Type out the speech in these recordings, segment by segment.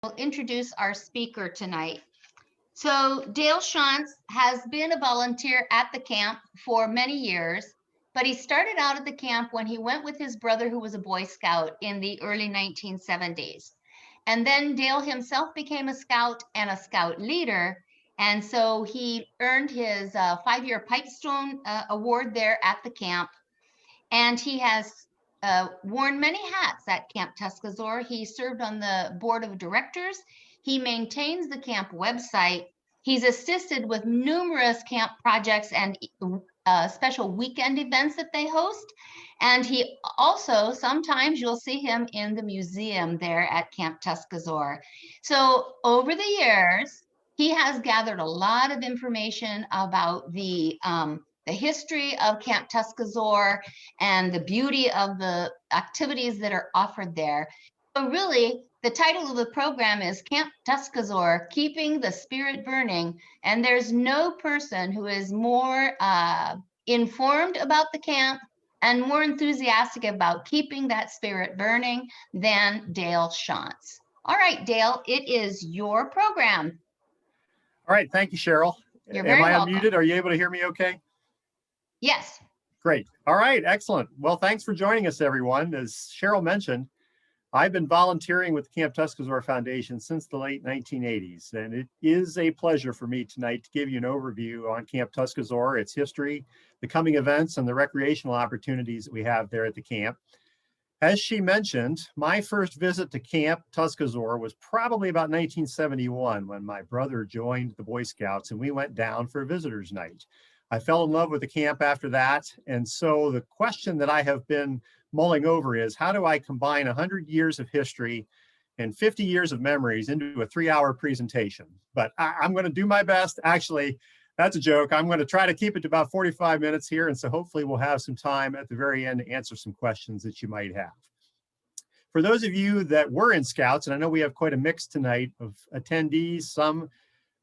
We'll introduce our speaker tonight. So Dale Tschantz has been a volunteer at the camp for many years, but he started out at the camp when he went with his brother, who was a Boy Scout in the early 1970s. And then Dale himself became a scout and a scout leader. And so he earned his 5-year Pipestone Award there at the camp. And he has worn many hats at Camp Tuscazoar. He served on the board of directors. He maintains the camp website. He's assisted with numerous camp projects and special weekend events that they host. And he also, sometimes you'll see him in the museum there at Camp Tuscazoar. So over the years, he has gathered a lot of information about the history of Camp Tuscazoar and the beauty of the activities that are offered there. So really, the title of the program is Camp Tuscazoar, Keeping the Spirit Burning. And there's no person who is more informed about the camp and more enthusiastic about keeping that spirit burning than Dale Tschantz. All right, Dale, it is your program. All right, thank you, Cheryl. You're very welcome. Unmuted? Are you able to hear me okay? Yes. Great. All right, excellent. Well, thanks for joining us, everyone. As Cheryl mentioned, I've been volunteering with the Camp Tuscazoar Foundation since the late 1980s, and it is a pleasure for me tonight to give you an overview on Camp Tuscazoar, its history, the coming events, and the recreational opportunities that we have there at the camp. As she mentioned, my first visit to Camp Tuscazoar was probably about 1971 when my brother joined the Boy Scouts and we went down for a visitor's night. I fell in love with the camp after that. And so the question that I have been mulling over is, how do I combine 100 years of history and 50 years of memories into a 3-hour presentation? But I'm going to do my best. Actually, that's a joke. I'm going to try to keep it to about 45 minutes here. And so hopefully we'll have some time at the very end to answer some questions that you might have. For those of you that were in Scouts, and I know we have quite a mix tonight of attendees, some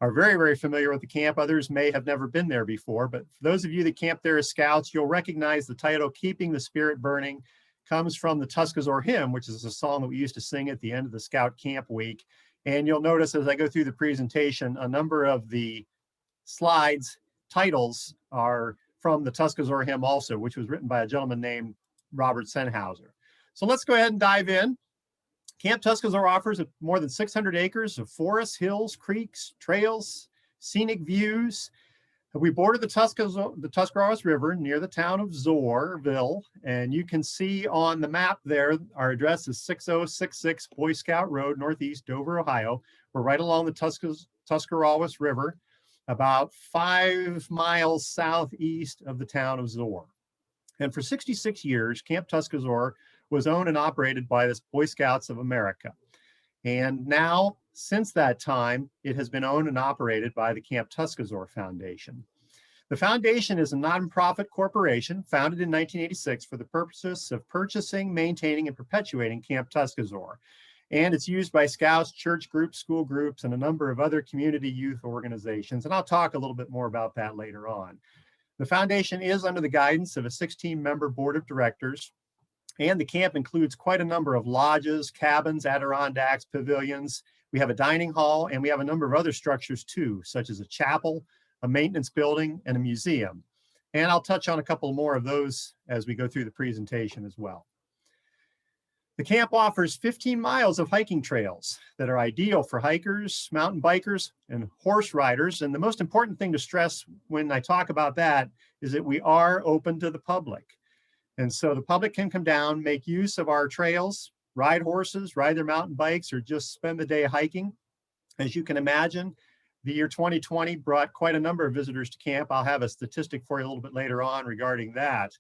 are very, very familiar with the camp. Others may have never been there before. But for those of you that camp there as Scouts, you'll recognize the title, Keeping the Spirit Burning, comes from the Tuscazoar hymn, which is a song that we used to sing at the end of the Scout Camp Week. And you'll notice as I go through the presentation, a number of the slides titles are from the Tuscazoar hymn also, which was written by a gentleman named Robert Sennhauser. So let's go ahead and dive in. Camp Tuscazoar offers more than 600 acres of forests, hills, creeks, trails, scenic views. We border the Tuscarawas River near the town of Zoarville, and you can see on the map there, our address is 6066 Boy Scout Road, Northeast Dover, Ohio. We're right along the Tuscarawas River, about 5 miles southeast of the town of Zoar. And for 66 years, Camp Tuscazoar was owned and operated by the Boy Scouts of America. And now, since that time, it has been owned and operated by the Camp Tuscazoar Foundation. The foundation is a nonprofit corporation founded in 1986 for the purposes of purchasing, maintaining, and perpetuating Camp Tuscazoar. And it's used by Scouts, church groups, school groups, and a number of other community youth organizations. And I'll talk a little bit more about that later on. The foundation is under the guidance of a 16-member board of directors. And the camp includes quite a number of lodges, cabins, Adirondacks, pavilions. We have a dining hall, and we have a number of other structures too, such as a chapel, a maintenance building, and a museum. And I'll touch on a couple more of those as we go through the presentation as well. The camp offers 15 miles of hiking trails that are ideal for hikers, mountain bikers, and horse riders. And the most important thing to stress when I talk about that is that we are open to the public. And so the public can come down, make use of our trails, ride horses, ride their mountain bikes, or just spend the day hiking. As you can imagine, the year 2020 brought quite a number of visitors to camp. I'll have a statistic for you a little bit later on regarding that.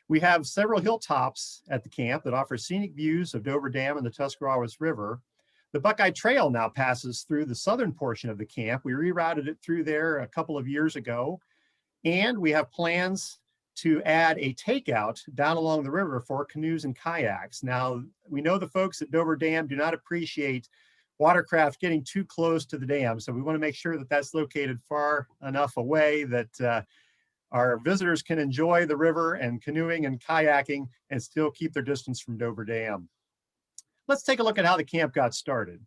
We have several hilltops at the camp that offer scenic views of Dover Dam and the Tuscarawas River. The Buckeye Trail now passes through the southern portion of the camp. We rerouted it through there a couple of years ago, and we have plans to add a takeout down along the river for canoes and kayaks. Now, we know the folks at Dover Dam do not appreciate watercraft getting too close to the dam, so we want to make sure that that's located far enough away that our visitors can enjoy the river and canoeing and kayaking and still keep their distance from Dover Dam. Let's take a look at how the camp got started.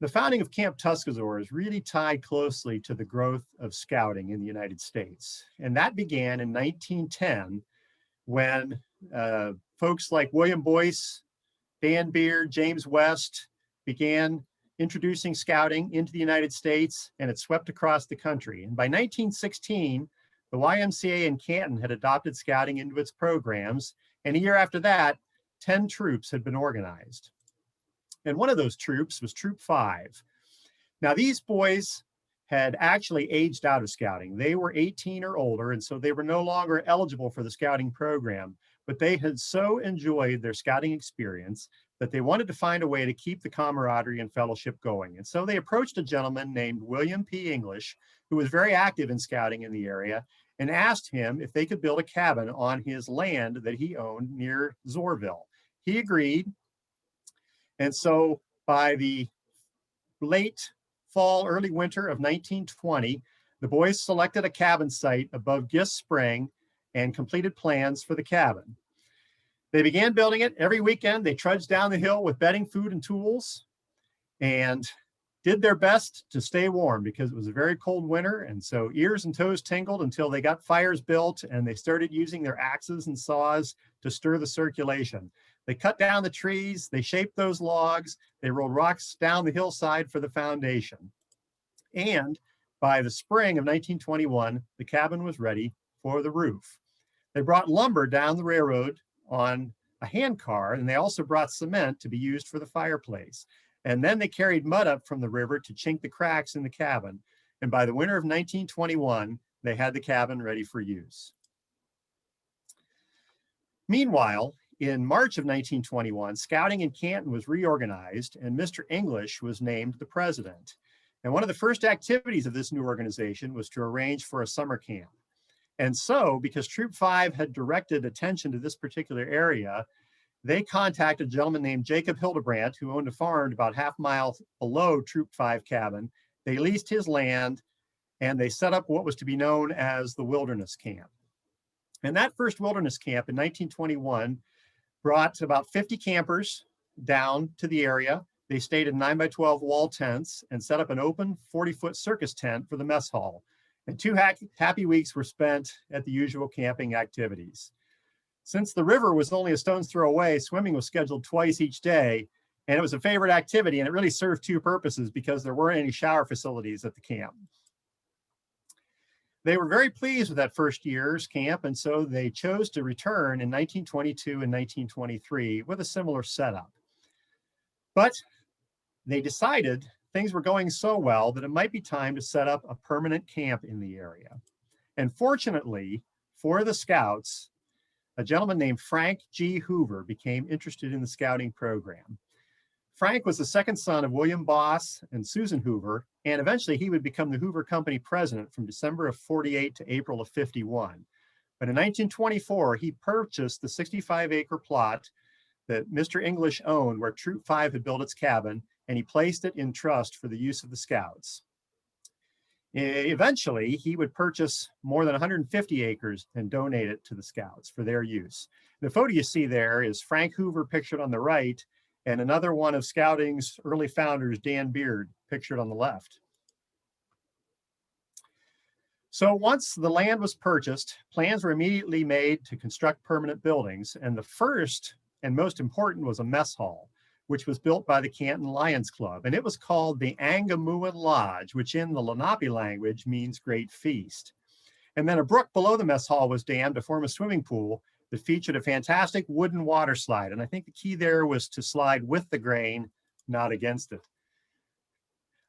The founding of Camp Tuscazoar is really tied closely to the growth of scouting in the United States. And that began in 1910 when folks like William Boyce, Dan Beard, James West began introducing scouting into the United States, and it swept across the country. And by 1916, the YMCA in Canton had adopted scouting into its programs, and a year after that, 10 troops had been organized. And one of those troops was Troop 5. Now, these boys had actually aged out of scouting. They were 18 or older, and so they were no longer eligible for the scouting program, but they had so enjoyed their scouting experience that they wanted to find a way to keep the camaraderie and fellowship going. And so they approached a gentleman named William P. English, who was very active in scouting in the area, and asked him if they could build a cabin on his land that he owned near Zorville. He agreed. And so by the late fall, early winter of 1920, the boys selected a cabin site above Gist Spring and completed plans for the cabin. They began building it. Every weekend, they trudged down the hill with bedding, food, and tools, and did their best to stay warm because it was a very cold winter. And so ears and toes tingled until they got fires built and they started using their axes and saws to stir the circulation. They cut down the trees, they shaped those logs, they rolled rocks down the hillside for the foundation. And by the spring of 1921, the cabin was ready for the roof. They brought lumber down the railroad on a hand car, and they also brought cement to be used for the fireplace. And then they carried mud up from the river to chink the cracks in the cabin. And by the winter of 1921, they had the cabin ready for use. Meanwhile, in March of 1921, scouting in Canton was reorganized and Mr. English was named the president. And one of the first activities of this new organization was to arrange for a summer camp. And so, because Troop 5 had directed attention to this particular area, they contacted a gentleman named Jacob Hildebrandt, who owned a farm about half a mile below Troop 5 cabin. They leased his land and they set up what was to be known as the Wilderness Camp. And that first Wilderness Camp in 1921 brought about 50 campers down to the area. They stayed in 9x12 wall tents and set up an open 40-foot circus tent for the mess hall. And 2 happy weeks were spent at the usual camping activities. Since the river was only a stone's throw away, swimming was scheduled twice each day, and it was a favorite activity, and it really served 2 purposes because there weren't any shower facilities at the camp. They were very pleased with that first year's camp, and so they chose to return in 1922 and 1923 with a similar setup. But they decided things were going so well that it might be time to set up a permanent camp in the area. And fortunately for the scouts, a gentleman named Frank G. Hoover became interested in the scouting program. Frank was the second son of William Boss and Susan Hoover, and eventually he would become the Hoover Company president from December of 48 to April of 51. But in 1924, he purchased the 65-acre plot that Mr. English owned where Troop 5 had built its cabin, and he placed it in trust for the use of the scouts. Eventually, he would purchase more than 150 acres and donate it to the scouts for their use. The photo you see there is Frank Hoover pictured on the right, and another one of scouting's early founders, Dan Beard, pictured on the left. So once the land was purchased, plans were immediately made to construct permanent buildings, and the first and most important was a mess hall, which was built by the Canton Lions Club, and it was called the Angamuan Lodge, which in the Lenape language means great feast. And then a brook below the mess hall was dammed to form a swimming pool that featured a fantastic wooden water slide. And I think the key there was to slide with the grain, not against it.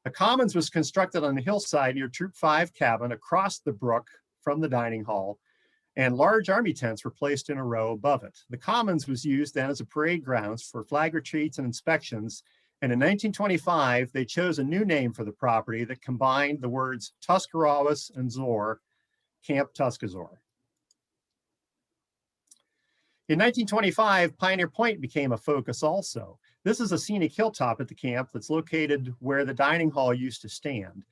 A commons was constructed on the hillside near Troop 5 cabin across the brook from the dining hall, and large army tents were placed in a row above it. The commons was used then as a parade grounds for flag retreats and inspections. And in 1925, they chose a new name for the property that combined the words Tuscarawas and Zor, Camp Tuscazoar. In 1925, Pioneer Point became a focus also. This is a scenic hilltop at the camp that's located where the dining hall used to stand.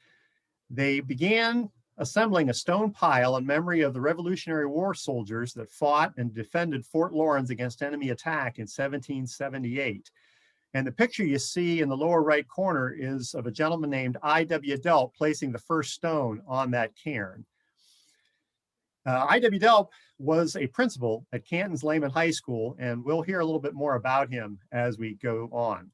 They began assembling a stone pile in memory of the Revolutionary War soldiers that fought and defended Fort Lawrence against enemy attack in 1778. And the picture you see in the lower right corner is of a gentleman named I.W. Delp placing the first stone on that cairn. I.W. Delp was a principal at Canton's Lehman High School, and we'll hear a little bit more about him as we go on.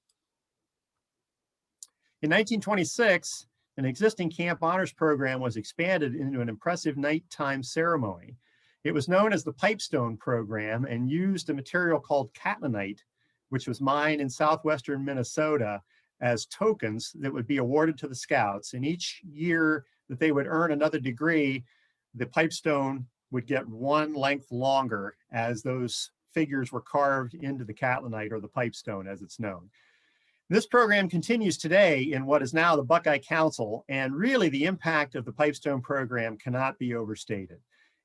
In 1926, an existing camp honors program was expanded into an impressive nighttime ceremony. It was known as the Pipestone Program and used a material called catlinite, which was mined in southwestern Minnesota, as tokens that would be awarded to the scouts. And each year that they would earn another degree, the pipestone would get one length longer as those figures were carved into the catlinite, or the pipestone as it's known. This program continues today in what is now the Buckeye Council, and really the impact of the Pipestone program cannot be overstated.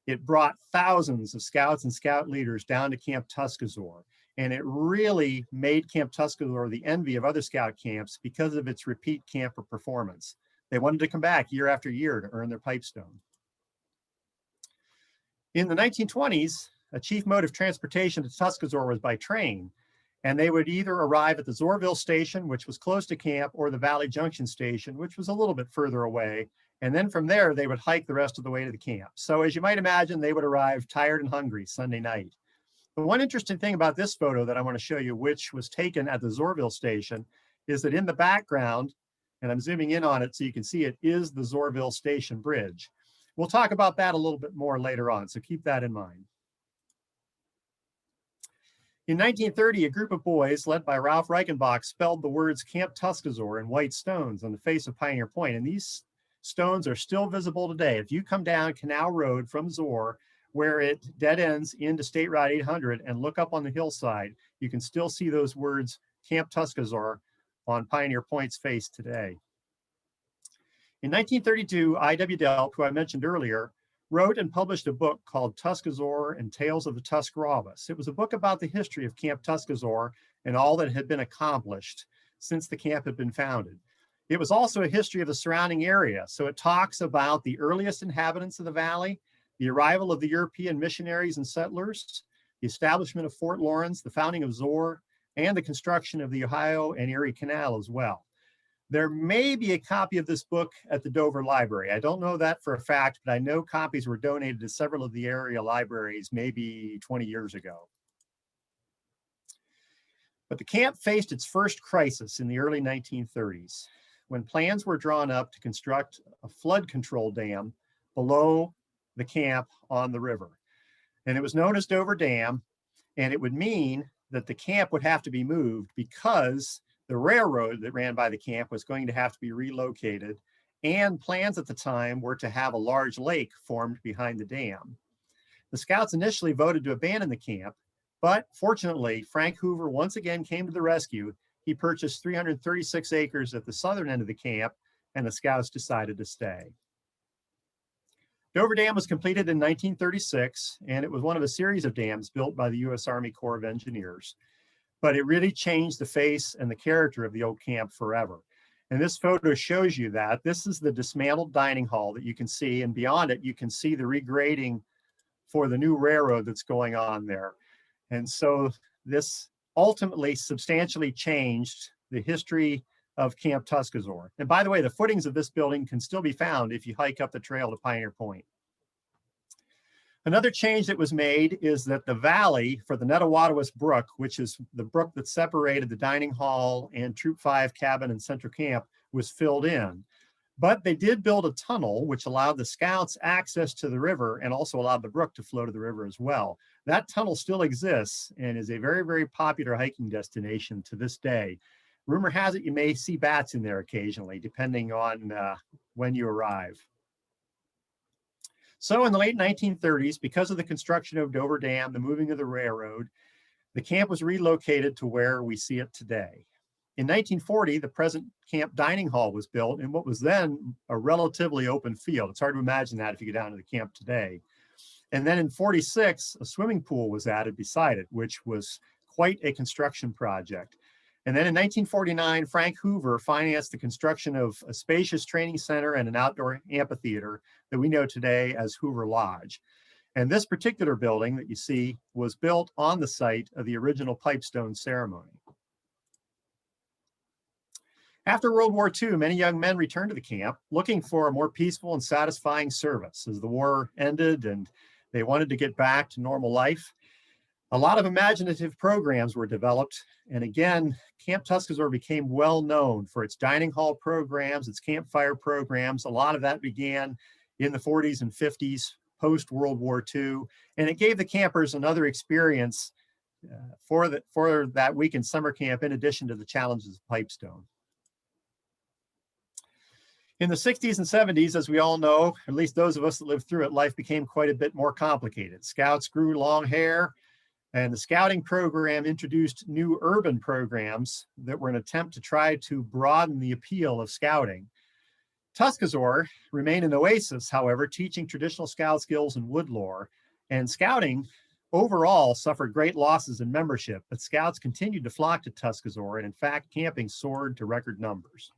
It brought thousands of scouts and scout leaders down to Camp Tuscazoar, and it really made Camp Tuscazoar the envy of other scout camps because of its repeat camper performance. They wanted to come back year after year to earn their pipestone. In the 1920s, a chief mode of transportation to Tuscazoar was by train, and they would either arrive at the Zorville station, which was close to camp, or the Valley Junction station, which was a little bit further away. And then from there, they would hike the rest of the way to the camp. So as you might imagine, they would arrive tired and hungry Sunday night. But one interesting thing about this photo that I want to show you, which was taken at the Zorville station, is that in the background, and I'm zooming in on it so you can see it, is the Zorville station bridge. We'll talk about that a little bit more later on, so keep that in mind. In 1930, a group of boys led by Ralph Reichenbach spelled the words Camp Tuscazoar in white stones on the face of Pioneer Point, and these stones are still visible today. If you come down Canal Road from Zor, where it dead ends into State Route 800, and look up on the hillside, you can still see those words Camp Tuscazoar on Pioneer Point's face today. In 1932, I.W. Delp, who I mentioned earlier, wrote and published a book called Tuscazoar and Tales of the Tuscarawas. It was a book about the history of Camp Tuscazoar and all that had been accomplished since the camp had been founded. It was also a history of the surrounding area. So it talks about the earliest inhabitants of the valley, the arrival of the European missionaries and settlers, the establishment of Fort Lawrence, the founding of Zor, and the construction of the Ohio and Erie Canal as well. There may be a copy of this book at the Dover Library. I don't know that for a fact, but I know copies were donated to several of the area libraries maybe 20 years ago. But the camp faced its first crisis in the early 1930s, when plans were drawn up to construct a flood control dam below the camp on the river. And it was known as Dover Dam, and it would mean that the camp would have to be moved because the railroad that ran by the camp was going to have to be relocated, and plans at the time were to have a large lake formed behind the dam. The scouts initially voted to abandon the camp, but fortunately, Frank Hoover once again came to the rescue. He purchased 336 acres at the southern end of the camp, and the scouts decided to stay. Dover Dam was completed in 1936, and it was one of a series of dams built by the U.S. Army Corps of Engineers. But it really changed the face and the character of the old camp forever. And this photo shows you that. This is the dismantled dining hall that you can see, and beyond it, you can see the regrading for the new railroad that's going on there. And so this ultimately substantially changed the history of Camp Tuscazoar. And by the way, the footings of this building can still be found if you hike up the trail to Pioneer Point. Another change that was made is that the valley for the Nettawattawas Brook, which is the brook that separated the dining hall and Troop 5 cabin and central camp, was filled in. But they did build a tunnel which allowed the scouts access to the river and also allowed the brook to flow to the river as well. That tunnel still exists and is a very, very popular hiking destination to this day. Rumor has it you may see bats in there occasionally, depending on when you arrive. So in the late 1930s, because of the construction of Dover Dam, the moving of the railroad, the camp was relocated to where we see it today. In 1940, the present camp dining hall was built in what was then a relatively open field. It's hard to imagine that if you go down to the camp today. And then in 46, a swimming pool was added beside it, which was quite a construction project. And then in 1949, Frank Hoover financed the construction of a spacious training center and an outdoor amphitheater that we know today as Hoover Lodge. And this particular building that you see was built on the site of the original pipestone ceremony. After World War II, many young men returned to the camp looking for a more peaceful and satisfying service as the war ended and they wanted to get back to normal life. A lot of imaginative programs were developed. And again, Camp Tuscasore became well known for its dining hall programs, its campfire programs. A lot of that began in the 40s and 50s, post World War II. And it gave the campers another experience for that week in summer camp, in addition to the challenges of Pipestone. In the 60s and 70s, as we all know, at least those of us that lived through it, life became quite a bit more complicated. Scouts grew long hair, and the scouting program introduced new urban programs that were an attempt to try to broaden the appeal of scouting. Tuscasore remained an oasis, however, teaching traditional scout skills and wood lore, and scouting overall suffered great losses in membership, but scouts continued to flock to Tuscasore, and in fact, camping soared to record numbers.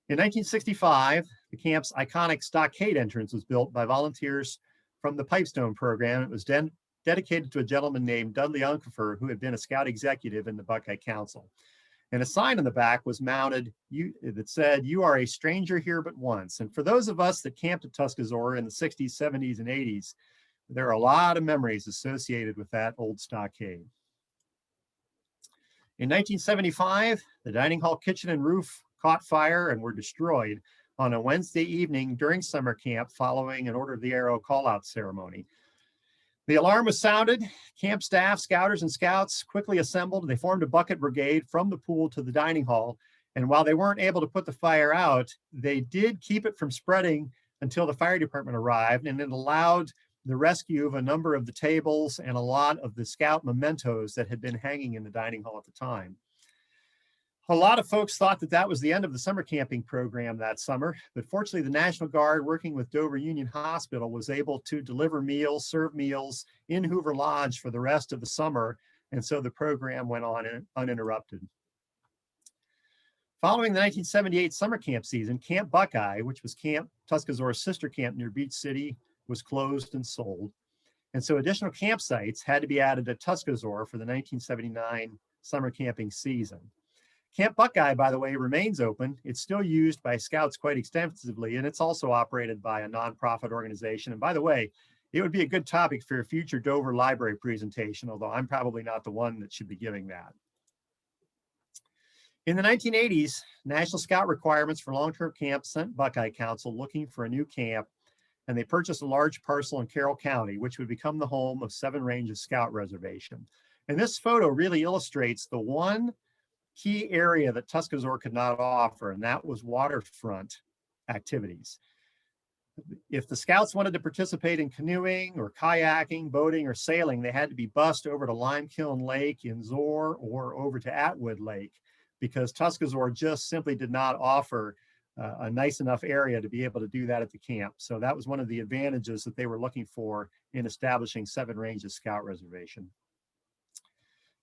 In 1965, the camp's iconic stockade entrance was built by volunteers from the Pipestone program. It was dedicated to a gentleman named Dudley Unkefer, who had been a scout executive in the Buckeye Council. And a sign on the back was mounted that said, "You are a stranger here but once." And for those of us that camped at Tuscasore in the 60s, 70s, and 80s, there are a lot of memories associated with that old stockade. In 1975, the dining hall kitchen and roof caught fire and were destroyed on a Wednesday evening during summer camp following an Order of the Arrow call-out ceremony. The alarm was sounded. Camp staff, scouters, and scouts quickly assembled. They formed a bucket brigade from the pool to the dining hall. And while they weren't able to put the fire out, they did keep it from spreading until the fire department arrived, and it allowed the rescue of a number of the tables and a lot of the scout mementos that had been hanging in the dining hall at the time. A lot of folks thought that that was the end of the summer camping program that summer, but fortunately the National Guard, working with Dover Union Hospital, was able to deliver meals, serve meals in Hoover Lodge for the rest of the summer, and so the program went on uninterrupted. Following the 1978 summer camp season, Camp Buckeye, which was Camp Tuscazore's sister camp near Beach City, was closed and sold. And so additional campsites had to be added to Tuscasore for the 1979 summer camping season. Camp Buckeye, by the way, remains open. It's still used by scouts quite extensively, and it's also operated by a nonprofit organization. And by the way, it would be a good topic for a future Dover Library presentation, although I'm probably not the one that should be giving that. In the 1980s, National Scout requirements for long-term camps sent Buckeye Council looking for a new camp, and they purchased a large parcel in Carroll County, which would become the home of Seven Ranges Scout Reservation. And this photo really illustrates the one key area that Tuscasore could not offer, and that was waterfront activities. If the scouts wanted to participate in canoeing or kayaking, boating, or sailing, they had to be bused over to Limekiln Lake in Zor or over to Atwood Lake, because Tuscasore just simply did not offer a nice enough area to be able to do that at the camp. So that was one of the advantages that they were looking for in establishing Seven Ranges Scout Reservation.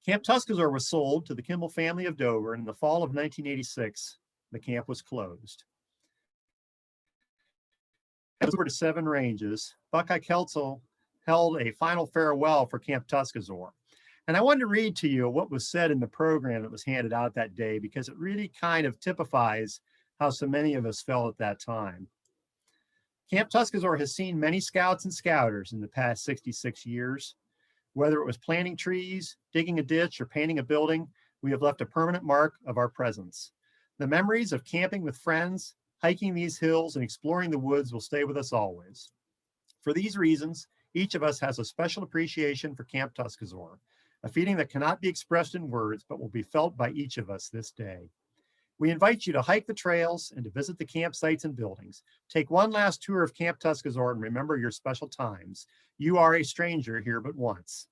Camp Tuscasore was sold to the Kimball family of Dover, and in the fall of 1986, the camp was closed. Over to Seven Ranges, Buckeye Council held a final farewell for Camp Tuscasore. And I wanted to read to you what was said in the program that was handed out that day, because it really kind of typifies how so many of us felt at that time. Camp Tuscasore has seen many scouts and scouters in the past 66 years. Whether it was planting trees, digging a ditch, or painting a building, we have left a permanent mark of our presence. The memories of camping with friends, hiking these hills, and exploring the woods will stay with us always. For these reasons, each of us has a special appreciation for Camp Tuscasore, a feeling that cannot be expressed in words, but will be felt by each of us this day. We invite you to hike the trails and to visit the campsites and buildings. Take one last tour of Camp Tuscasore and remember your special times. You are a stranger here but once.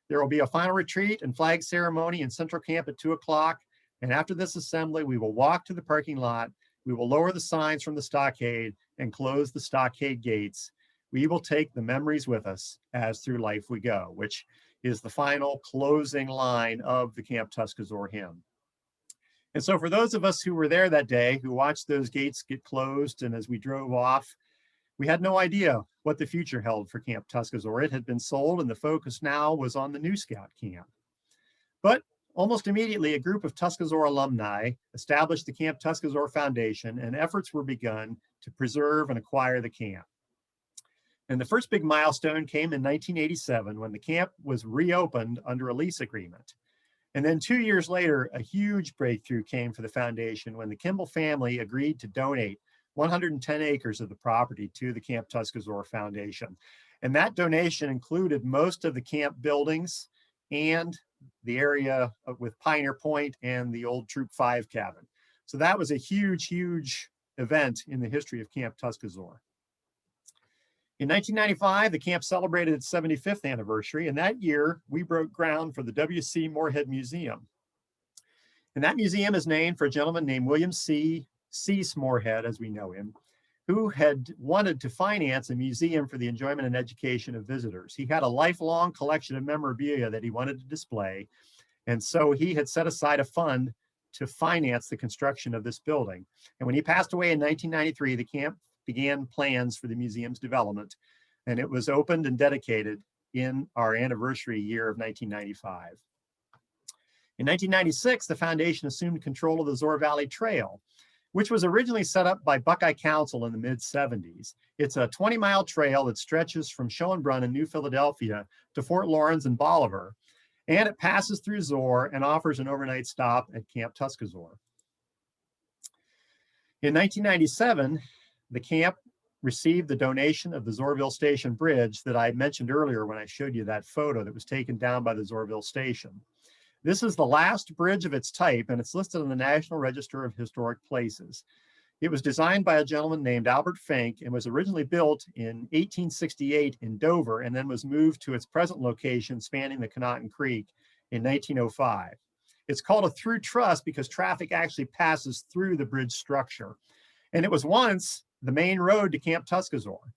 There will be a final retreat and flag ceremony in Central Camp at 2 o'clock. And after this assembly, we will walk to the parking lot. We will lower the signs from the stockade and close the stockade gates. We will take the memories with us as through life we go, which is the final closing line of the Camp Tuscasore hymn. And so for those of us who were there that day, who watched those gates get closed, and as we drove off, we had no idea what the future held for Camp Tuscasore. It had been sold, and the focus now was on the new scout camp. But Almost immediately, a group of Tuscazore alumni established the Camp Tuscazore Foundation, and efforts were begun to preserve and acquire the camp. And the first big milestone came in 1987 when the camp was reopened under a lease agreement. And then 2 years later, a huge breakthrough came for the foundation when the Kimball family agreed to donate 110 acres of the property to the Camp Tuscazore Foundation. And that donation included most of the camp buildings and the area with Pioneer Point and the old Troop 5 cabin. So that was a huge, huge event in the history of Camp Tuscazore. In 1995, the camp celebrated its 75th anniversary, and that year we broke ground for the W.C. Moorhead Museum. And that museum is named for a gentleman named William C. Moorhead, as we know him, who had wanted to finance a museum for the enjoyment and education of visitors. He had a lifelong collection of memorabilia that he wanted to display, and so he had set aside a fund to finance the construction of this building. And when he passed away in 1993, the camp began plans for the museum's development, and it was opened and dedicated in our anniversary year of 1995. In 1996, the foundation assumed control of the Zoar Valley Trail, which was originally set up by Buckeye Council in the mid-70s. It's a 20-mile trail that stretches from Schoenbrunn in New Philadelphia to Fort Lawrence and Bolivar, and it passes through Zoar and offers an overnight stop at Camp Tuscazore. In 1997, the camp received the donation of the Zoarville Station Bridge that I mentioned earlier when I showed you that photo that was taken down by the Zoarville Station. This is the last bridge of its type, and it's listed on the National Register of Historic Places. It was designed by a gentleman named Albert Fink and was originally built in 1868 in Dover, and then was moved to its present location spanning the Conotton Creek in 1905. It's called a through truss because traffic actually passes through the bridge structure. And it was once the main road to Camp Tuscazore.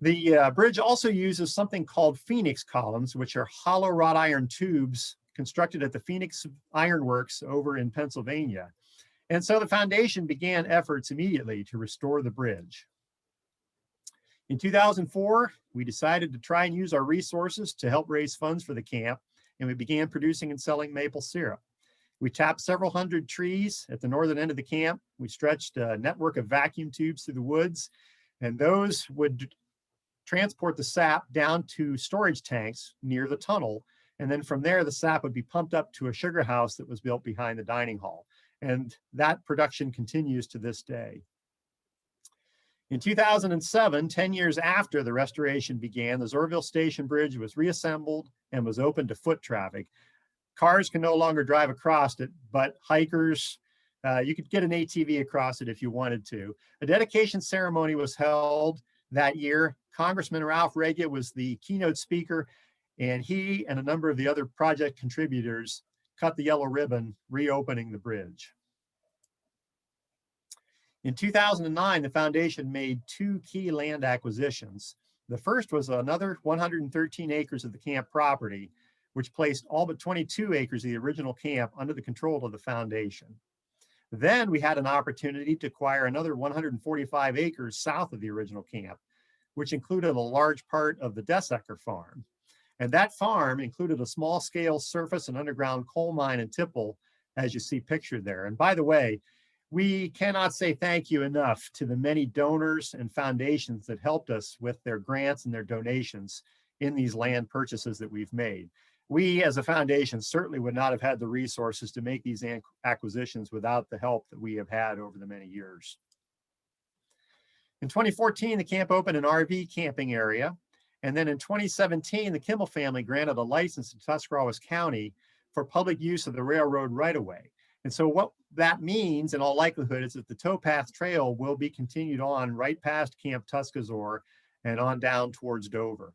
The bridge also uses something called Phoenix columns, which are hollow wrought iron tubes constructed at the Phoenix Iron Works over in Pennsylvania. And so the foundation began efforts immediately to restore the bridge. In 2004, we decided to try and use our resources to help raise funds for the camp, and we began producing and selling maple syrup. We tapped several hundred trees at the northern end of the camp. We stretched a network of vacuum tubes through the woods, and those would transport the sap down to storage tanks near the tunnel. And then from there, the sap would be pumped up to a sugar house that was built behind the dining hall. And that production continues to this day. In 2007, 10 years after the restoration began, the Zoarville Station Bridge was reassembled and was open to foot traffic. Cars can no longer drive across it, but hikers, you could get an ATV across it if you wanted to. A dedication ceremony was held that year. Congressman Ralph Regia was the keynote speaker, and he and a number of the other project contributors cut the yellow ribbon, reopening the bridge. In 2009, the foundation made two key land acquisitions. The first was another 113 acres of the camp property, which placed all but 22 acres of the original camp under the control of the foundation. Then we had an opportunity to acquire another 145 acres south of the original camp, which included a large part of the Desecker farm. And that farm included a small-scale surface and underground coal mine in Tipple, as you see pictured there. And by the way, we cannot say thank you enough to the many donors and foundations that helped us with their grants and their donations in these land purchases that we've made. We as a foundation certainly would not have had the resources to make these acquisitions without the help that we have had over the many years. In 2014, the camp opened an RV camping area. And then in 2017, the Kimball family granted a license to Tuscarawas County for public use of the railroad right-of-way. And so what that means in all likelihood is that the towpath trail will be continued on right past Camp Tuscazore and on down towards Dover.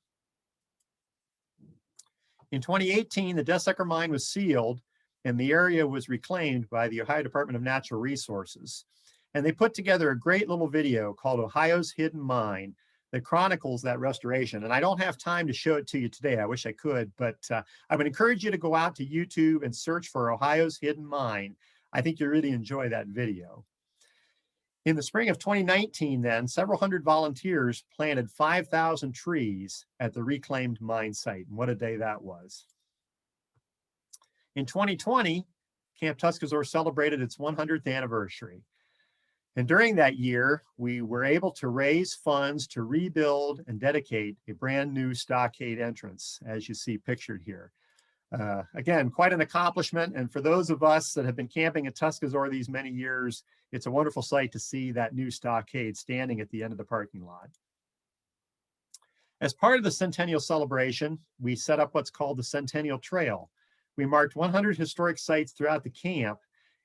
In 2018, the Desecker mine was sealed and the area was reclaimed by the Ohio Department of Natural Resources. And they put together a great little video called Ohio's Hidden Mine that chronicles that restoration. And I don't have time to show it to you today. I wish I could, but I would encourage you to go out to YouTube and search for Ohio's Hidden Mine. I think you'll really enjoy that video. In the spring of 2019, then, several hundred volunteers planted 5,000 trees at the reclaimed mine site. And what a day that was. In 2020, Camp Tuscasore celebrated its 100th anniversary. And during that year, we were able to raise funds to rebuild and dedicate a brand new stockade entrance, as you see pictured here. Again, quite an accomplishment. And for those of us that have been camping at Tuscasore these many years, it's a wonderful sight to see that new stockade standing at the end of the parking lot. As part of the centennial celebration, we set up what's called the Centennial Trail. We marked 100 historic sites throughout the camp,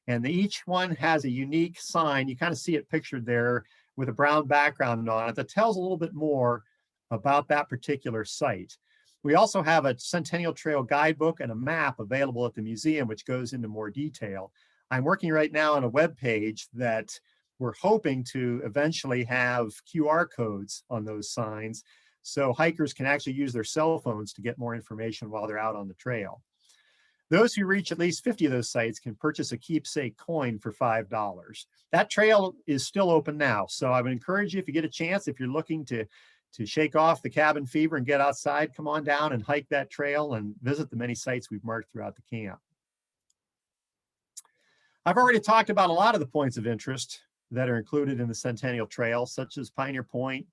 and each one has a unique sign. You kind of see it pictured there with a brown background on it that tells a little bit more about that particular site. We also have a Centennial Trail guidebook and a map available at the museum, which goes into more detail. I'm working right now on a web page that we're hoping to eventually have QR codes on those signs, so hikers can actually use their cell phones to get more information while they're out on the trail. Those who reach at least 50 of those sites can purchase a keepsake coin for $5. That trail is still open now, so I would encourage you, if you get a chance, if you're looking to shake off the cabin fever and get outside, come on down and hike that trail and visit the many sites we've marked throughout the camp. I've already talked about a lot of the points of interest that are included in the Centennial Trail, such as Pioneer Point,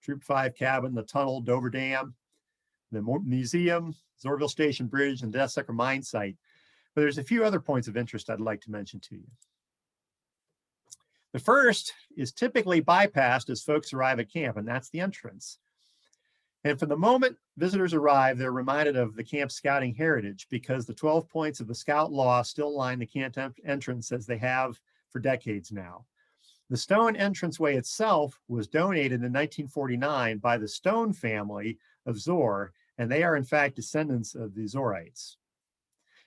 Troop 5 Cabin, the tunnel, Dover Dam, the museum, Zorville Station Bridge, and Death Sucker Mine Site. But there's a few other points of interest I'd like to mention to you. The first is typically bypassed as folks arrive at camp, and that's the entrance. And from the moment visitors arrive, they're reminded of the camp scouting heritage, because the 12 points of the scout law still line the camp entrance as they have for decades now. The stone entranceway itself was donated in 1949 by the Stone family of Zor, and they are in fact descendants of the Zorites.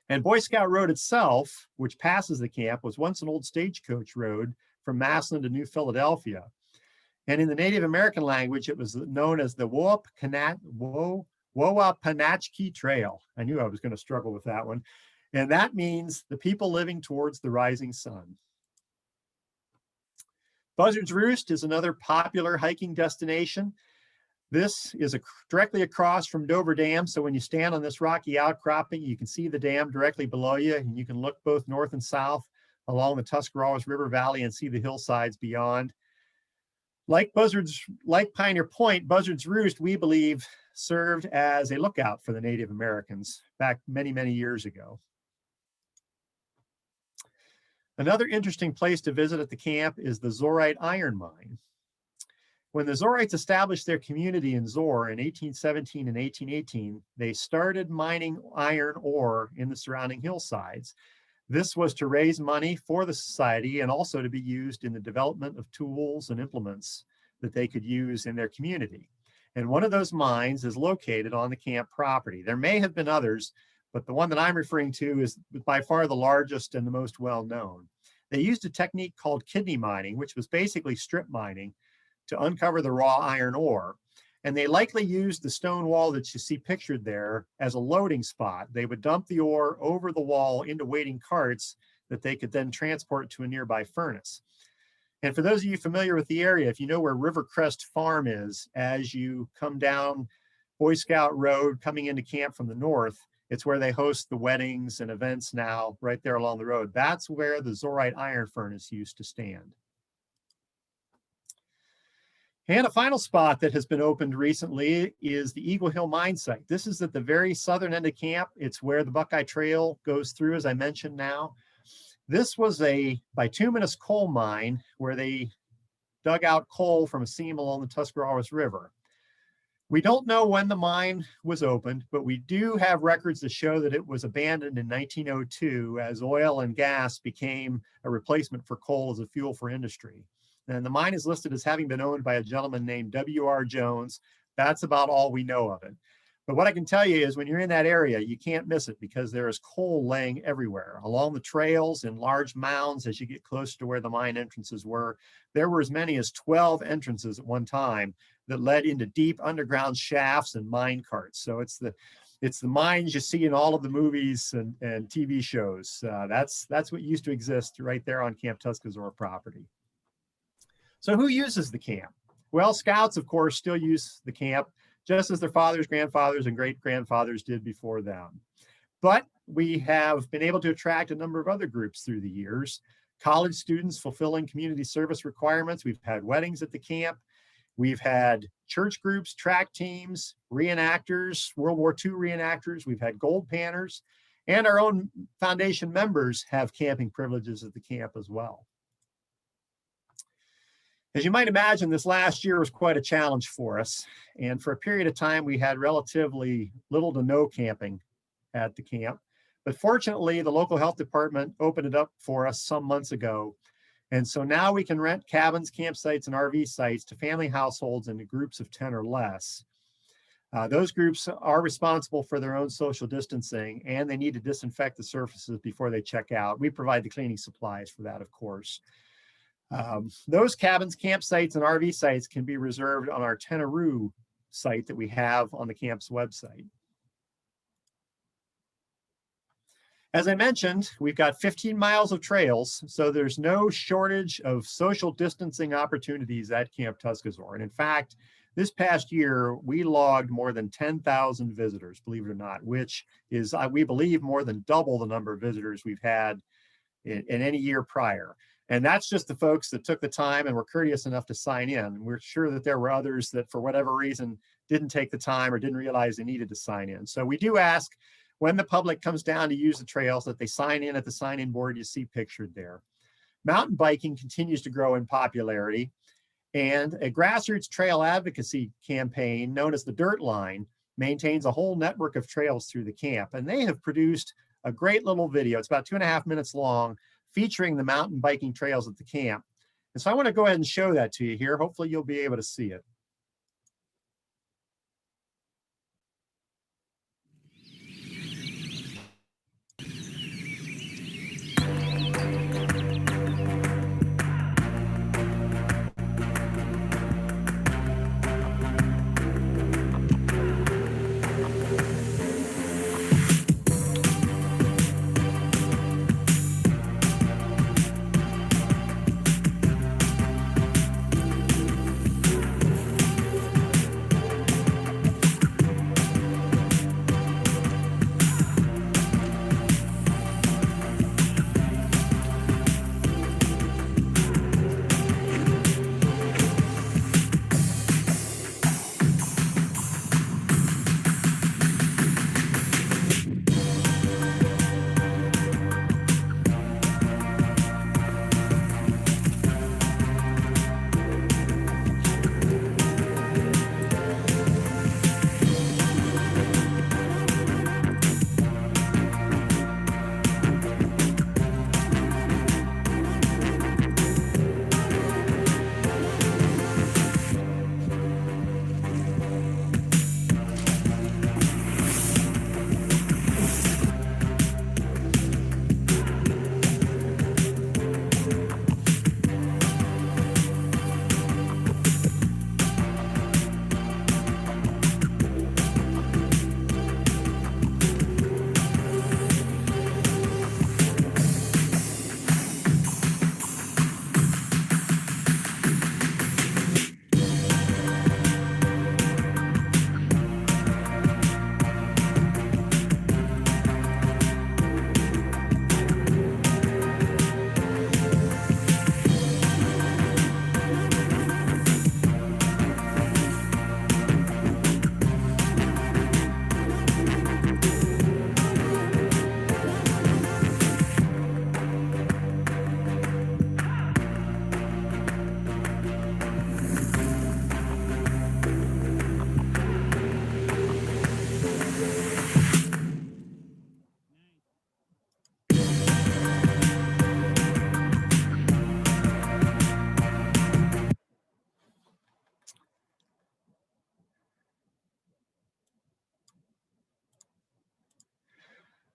And Boy Scout Road itself, which passes the camp, was once an old stagecoach road from Massillon to New Philadelphia. And in the Native American language, it was known as the Wowapanachki Trail. I knew I was going to struggle with that one. And that means the people living towards the rising sun. Buzzard's Roost is another popular hiking destination. This is directly across from Dover Dam. So when you stand on this rocky outcropping, you can see the dam directly below you, and you can look both north and south along the Tuscarawas River Valley and see the hillsides beyond. Like Pioneer Point, Buzzard's Roost, we believe, served as a lookout for the Native Americans back many, many years ago. Another interesting place to visit at the camp is the Zorite iron mine. When the Zorites established their community in Zor in 1817 and 1818, they started mining iron ore in the surrounding hillsides. This was to raise money for the society and also to be used in the development of tools and implements that they could use in their community. And one of those mines is located on the camp property. There may have been others, but the one that I'm referring to is by far the largest and the most well-known. They used a technique called kidney mining, which was basically strip mining to uncover the raw iron ore. And they likely used the stone wall that you see pictured there as a loading spot. They would dump the ore over the wall into waiting carts that they could then transport to a nearby furnace. And for those of you familiar with the area, if you know where Rivercrest Farm is, as you come down Boy Scout Road coming into camp from the north, it's where they host the weddings and events now, right there along the road. That's where the Zorite iron furnace used to stand. And a final spot that has been opened recently is the Eagle Hill mine site. This is at the very southern end of camp. It's where the Buckeye Trail goes through, as I mentioned now. This was a bituminous coal mine where they dug out coal from a seam along the Tuscarawas River. We don't know when the mine was opened, but we do have records that show that it was abandoned in 1902 as oil and gas became a replacement for coal as a fuel for industry. And the mine is listed as having been owned by a gentleman named W.R. Jones. That's about all we know of it. But what I can tell you is when you're in that area, you can't miss it because there is coal laying everywhere. Along the trails in large mounds as you get closer to where the mine entrances were, there were as many as 12 entrances at one time that led into deep underground shafts and mine carts. So it's the mines you see in all of the movies and TV shows. That's what used to exist right there on Camp Tuscasore property. So who uses the camp? Well, Scouts, of course, still use the camp just as their fathers, grandfathers, and great-grandfathers did before them. But we have been able to attract a number of other groups through the years. College students fulfilling community service requirements. We've had weddings at the camp. We've had church groups, track teams, reenactors, World War II reenactors. We've had gold panners, and our own foundation members have camping privileges at the camp as well. As you might imagine, this last year was quite a challenge for us. And for a period of time, we had relatively little to no camping at the camp. But fortunately, the local health department opened it up for us some months ago. And so now we can rent cabins, campsites, and RV sites to family households into groups of 10 or less. Those groups are responsible for their own social distancing, and they need to disinfect the surfaces before they check out. We provide the cleaning supplies for that, of course. Those cabins, campsites, and RV sites can be reserved on our Tenaroo site that we have on the camp's website. As I mentioned, we've got 15 miles of trails, so there's no shortage of social distancing opportunities at Camp Tuscazoar. And in fact, this past year, we logged more than 10,000 visitors, believe it or not, which is, we believe, more than double the number of visitors we've had in any year prior. And that's just the folks that took the time and were courteous enough to sign in. We're sure that there were others that, for whatever reason, didn't take the time or didn't realize they needed to sign in. So we do ask, when the public comes down to use the trails, that they sign in at the sign-in board you see pictured there. Mountain biking continues to grow in popularity, and a grassroots trail advocacy campaign known as the Dirt Line maintains a whole network of trails through the camp. And they have produced a great little video. It's about 2.5 minutes long, featuring the mountain biking trails at the camp. And so I want to go ahead and show that to you here. Hopefully you'll be able to see it.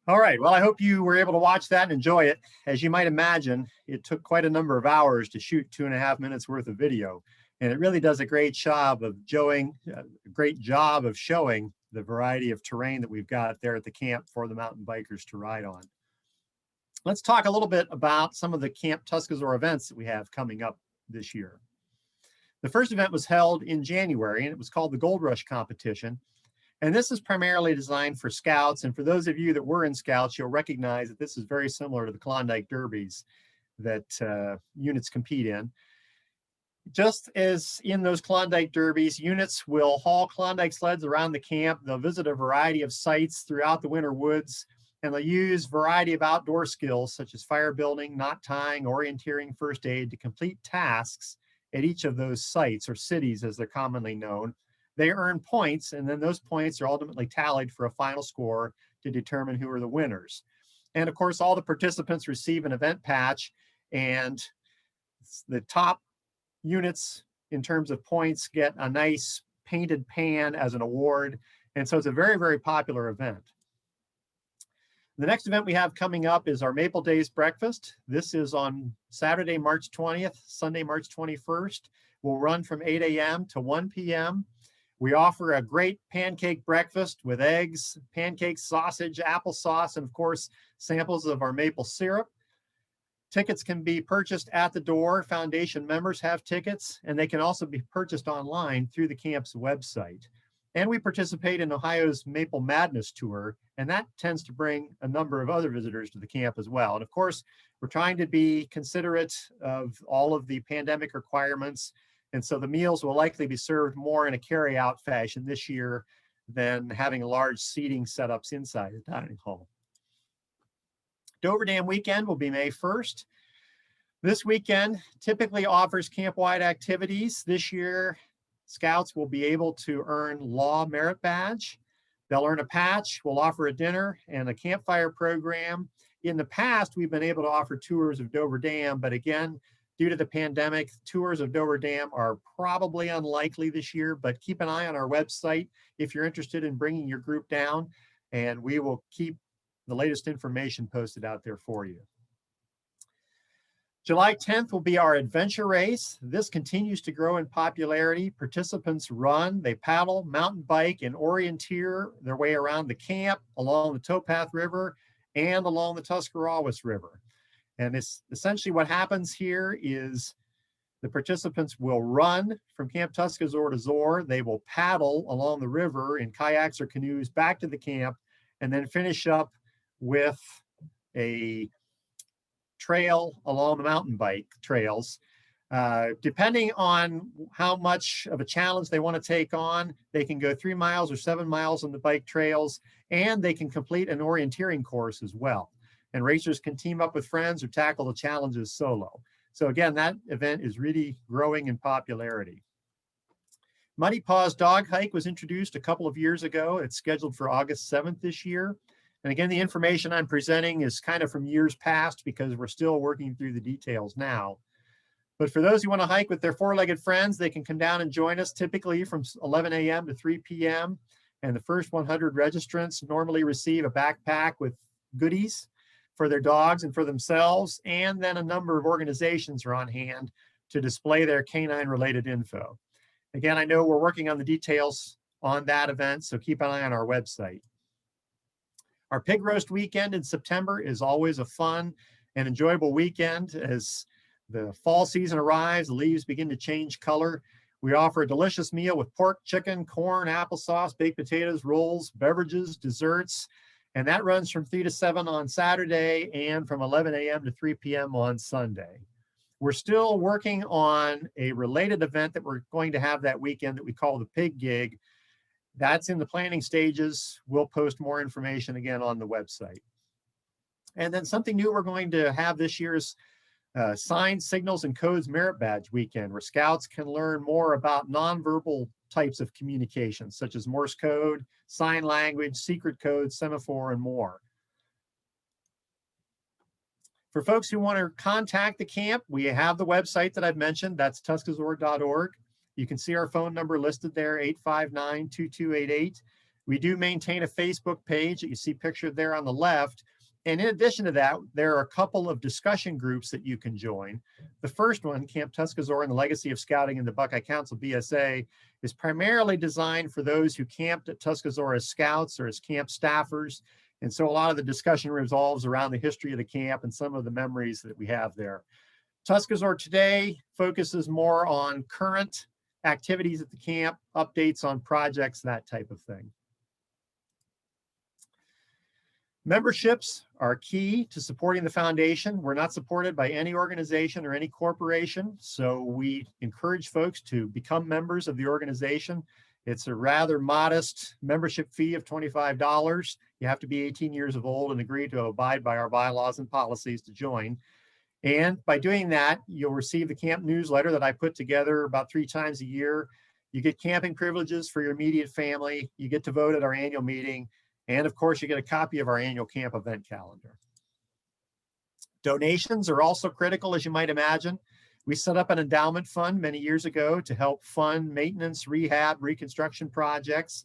All right, well, I hope you were able to watch that and enjoy it. As you might imagine, it took quite a number of hours to shoot 2.5 minutes worth of video. And it really does a great job of showing the variety of terrain that we've got there at the camp for the mountain bikers to ride on. Let's talk a little bit about some of the Camp Tuscazoar events that we have coming up this year. The first event was held in January, and it was called the Gold Rush Competition. And this is primarily designed for scouts. And for those of you that were in scouts, you'll recognize that this is very similar to the Klondike Derbies that units compete in. Just as in those Klondike Derbies, units will haul Klondike sleds around the camp. They'll visit a variety of sites throughout the winter woods, and they'll use a variety of outdoor skills such as fire building, knot tying, orienteering, first aid to complete tasks at each of those sites, or cities as they're commonly known. They earn points, and then those points are ultimately tallied for a final score to determine who are the winners. And of course, all the participants receive an event patch, and the top units in terms of points get a nice painted pan as an award. And so it's a very, very popular event. The next event we have coming up is our Maple Days Breakfast. This is on Saturday, March 20th, Sunday, March 21st. We'll run from 8 a.m. to 1 p.m. We offer a great pancake breakfast with eggs, pancakes, sausage, applesauce, and of course, samples of our maple syrup. Tickets can be purchased at the door. Foundation members have tickets, and they can also be purchased online through the camp's website. And we participate in Ohio's Maple Madness Tour, and that tends to bring a number of other visitors to the camp as well. And of course, we're trying to be considerate of all of the pandemic requirements. And so the meals will likely be served more in a carry-out fashion this year than having large seating setups inside the dining hall. Dover Dam weekend will be May 1st. This weekend typically offers camp-wide activities. This year, Scouts will be able to earn Law Merit Badge. They'll earn a patch. We'll offer a dinner and a campfire program. In the past, we've been able to offer tours of Dover Dam, but again, due to the pandemic, tours of Dover Dam are probably unlikely this year, but keep an eye on our website if you're interested in bringing your group down, and we will keep the latest information posted out there for you. July 10th will be our adventure race. This continues to grow in popularity. Participants run, they paddle, mountain bike, and orienteer their way around the camp, along the Towpath River, and along the Tuscarawas River. And it's essentially what happens here is the participants will run from Camp Tuscazoar to Zor. They will paddle along the river in kayaks or canoes back to the camp, and then finish up with a trail along the mountain bike trails. Depending on how much of a challenge they want to take on, they can go 3 miles or 7 miles on the bike trails, and they can complete an orienteering course as well. And racers can team up with friends or tackle the challenges solo. So again, that event is really growing in popularity. Muddy Paws Dog Hike was introduced a couple of years ago. It's scheduled for August 7th this year. And again, the information I'm presenting is kind of from years past because we're still working through the details now. But for those who want to hike with their four-legged friends, they can come down and join us typically from 11 a.m. to 3 p.m. And the first 100 registrants normally receive a backpack with goodies for their dogs and for themselves. And then a number of organizations are on hand to display their canine-related info. Again, I know we're working on the details on that event, so keep an eye on our website. Our pig roast weekend in September is always a fun and enjoyable weekend. As the fall season arrives, the leaves begin to change color. We offer a delicious meal with pork, chicken, corn, applesauce, baked potatoes, rolls, beverages, desserts, and that runs from 3 to 7 on Saturday and from 11 a.m. to 3 p.m. on Sunday. We're still working on a related event that we're going to have that weekend that we call the Pig Gig. That's in the planning stages. We'll post more information again on the website. And then something new we're going to have this year is Signs, Signals, and Codes Merit Badge Weekend, where Scouts can learn more about nonverbal types of communication, such as Morse code, sign language, secret codes, semaphore, and more. For folks who want to contact the camp, we have the website that I've mentioned. That's tuscazore.org. You can see our phone number listed there, 859-2288. We do maintain a Facebook page that you see pictured there on the left. And in addition to that, there are a couple of discussion groups that you can join. The first one, Camp Tuscazore and the Legacy of Scouting in the Buckeye Council BSA, is primarily designed for those who camped at Tuscazore as scouts or as camp staffers. And so a lot of the discussion revolves around the history of the camp and some of the memories that we have there. Tuscazore Today focuses more on current activities at the camp, updates on projects, that type of thing. Memberships are key to supporting the foundation. We're not supported by any organization or any corporation, so we encourage folks to become members of the organization. It's a rather modest membership fee of $25. You have to be 18 years of old and agree to abide by our bylaws and policies to join. And by doing that, you'll receive the camp newsletter that I put together about 3 times a year. You get camping privileges for your immediate family. You get to vote at our annual meeting. And of course, you get a copy of our annual camp event calendar. Donations are also critical, as you might imagine. We set up an endowment fund many years ago to help fund maintenance, rehab, reconstruction projects.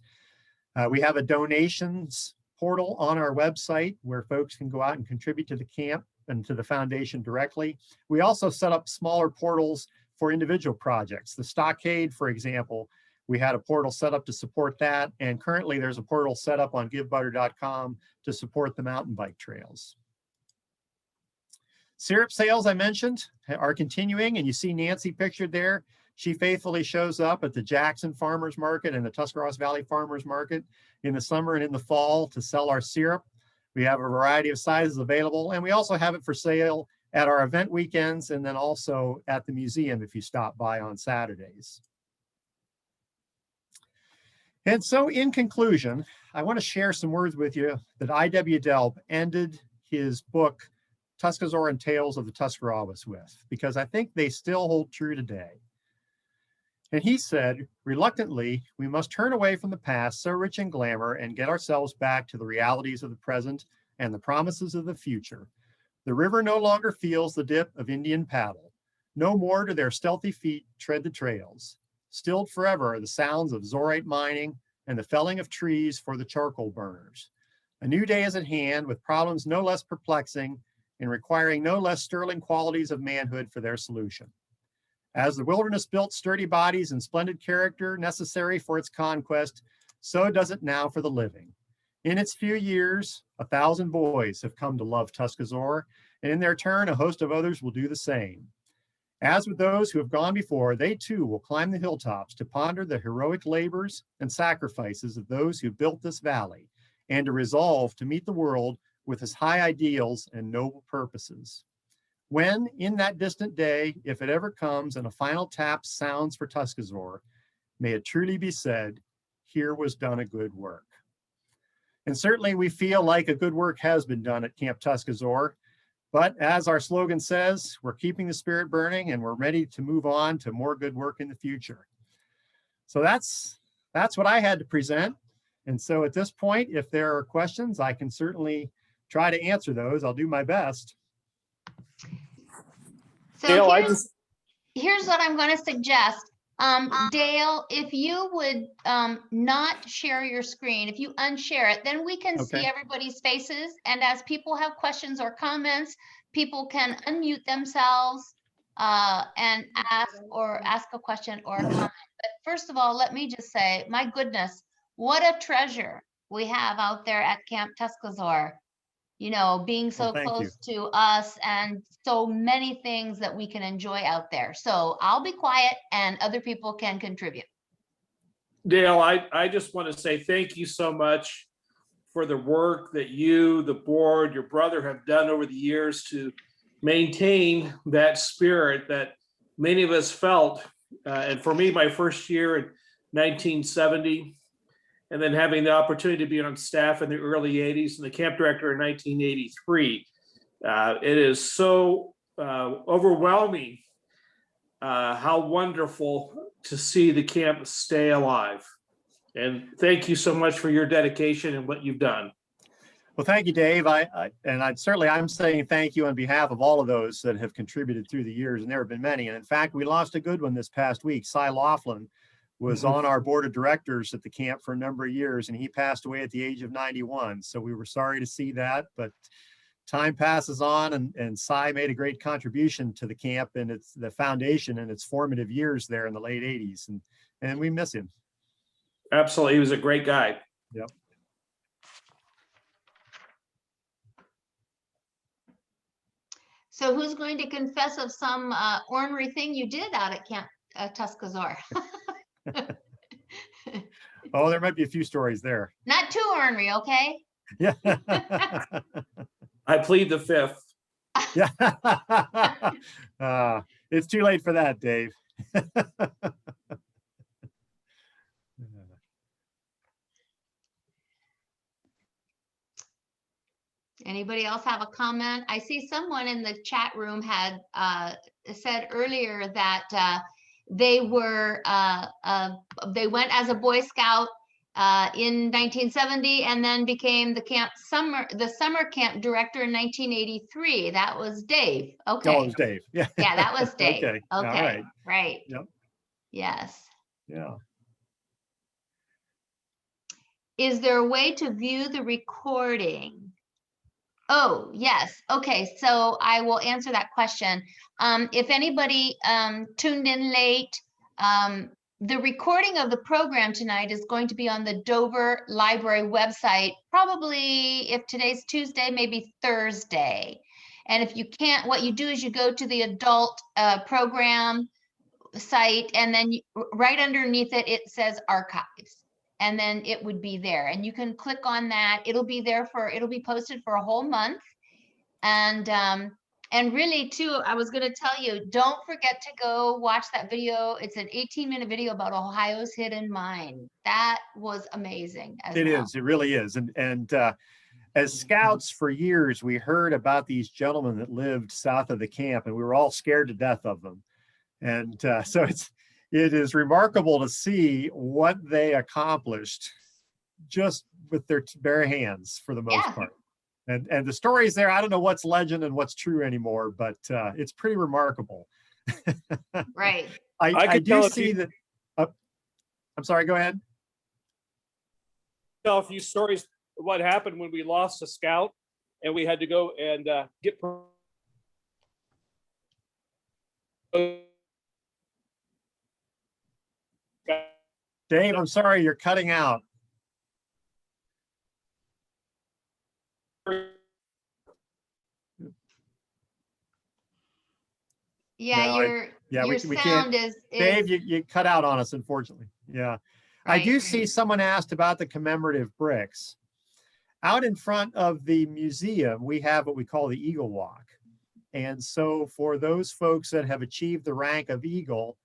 We have a donations portal on our website where folks can go out and contribute to the camp and to the foundation directly. We also set up smaller portals for individual projects. The stockade, for example, we had a portal set up to support that. And currently there's a portal set up on givebutter.com to support the mountain bike trails. Syrup sales, I mentioned, are continuing, and you see Nancy pictured there. She faithfully shows up at the Jackson Farmers Market and the Tuscarawas Valley Farmers Market in the summer and in the fall to sell our syrup. We have a variety of sizes available, and we also have it for sale at our event weekends and then also at the museum if you stop by on Saturdays. And so in conclusion, I want to share some words with you that I.W. Delp ended his book, Tuscazoar and Tales of the Tuscarawas with, because I think they still hold true today. And he said, reluctantly, we must turn away from the past so rich in glamour and get ourselves back to the realities of the present and the promises of the future. The river no longer feels the dip of Indian paddle. No more do their stealthy feet tread the trails. Stilled forever are the sounds of zorite mining and the felling of trees for the charcoal burners. A new day is at hand with problems no less perplexing and requiring no less sterling qualities of manhood for their solution. As the wilderness built sturdy bodies and splendid character necessary for its conquest, so does it now for the living. In its few years, 1,000 boys have come to love Tuscazoar, and in their turn, a host of others will do the same. As with those who have gone before, they too will climb the hilltops to ponder the heroic labors and sacrifices of those who built this valley, and to resolve to meet the world with its high ideals and noble purposes. When, in that distant day, if it ever comes and a final tap sounds for Tuscazoar, may it truly be said, here was done a good work. And certainly we feel like a good work has been done at Camp Tuscazoar, but as our slogan says, we're keeping the spirit burning and we're ready to move on to more good work in the future. So that's what I had to present. And so at this point, if there are questions, I can certainly try to answer those. I'll do my best. So Dale, here's what I'm going to suggest. Dale, if you would not share your screen, if you unshare it, then we can see everybody's faces. And as people have questions or comments, people can unmute themselves and ask a question or a comment. But first of all, let me just say, my goodness, what a treasure we have out there at Camp Tuscazoar. You know, being so close to us and so many things that we can enjoy out there. So I'll be quiet and other people can contribute. Dale, I just want to say thank you so much for the work that you, the board, your brother have done over the years to maintain that spirit that many of us felt. And for me, my first year in 1970, and then having the opportunity to be on staff in the early 80s and the camp director in 1983. It is so overwhelming how wonderful to see the camp stay alive. And thank you so much for your dedication and what you've done. Well, thank you, Dave. I'm saying thank you on behalf of all of those that have contributed through the years, and there have been many. And in fact, we lost a good one this past week. Cy Laughlin was on our board of directors at the camp for a number of years, and he passed away at the age of 91. So we were sorry to see that, but time passes on, and Cy made a great contribution to the camp and the foundation and its formative years there in the late 80s. And we miss him. Absolutely. He was a great guy. Yep. So who's going to confess of some ornery thing you did out at Camp Tuscazoar? Oh, there might be a few stories there. Not too ornery, okay? Yeah. I plead the fifth. Yeah. It's too late for that, Dave. Anybody else have a comment? I see someone in the chat room had said earlier that they were they went as a Boy Scout in 1970 and then became the summer camp director in 1983. That was Dave. Oh, Okay. it was Dave. Yeah. Yeah, that was Dave. Okay. All Okay. right. Right. Yep. Yes. Yeah. Is there a way to view the recording? Oh, yes. Okay, so I will answer that question. If anybody tuned in late, the recording of the program tonight is going to be on the Dover Library website, probably if today's Tuesday, maybe Thursday. And if you can't, what you do is you go to the adult program site, and then right underneath it, it says archives. And then it would be there, and you can click on that. It'll be posted for a whole month. And really too, I was going to tell you, don't forget to go watch that video. It's an 18-minute video about Ohio's hidden mine. That was amazing as It well. is. It really is. And as scouts for years, we heard about these gentlemen that lived south of the camp, and we were all scared to death of them. And so it is remarkable to see what they accomplished just with their bare hands for the most part. And the stories there, I don't know what's legend and what's true anymore, but it's pretty remarkable. Right. I do see that. I'm sorry, go ahead. Tell a few stories of what happened when we lost a scout and we had to go and get Dave, I'm sorry, you're cutting out. Yeah, No, your we sound can't. is Dave, you cut out on us, unfortunately. Yeah. I right. do see someone asked about the commemorative bricks. Out in front of the museum, we have what we call the Eagle Walk. And so for those folks that have achieved the rank of Eagle,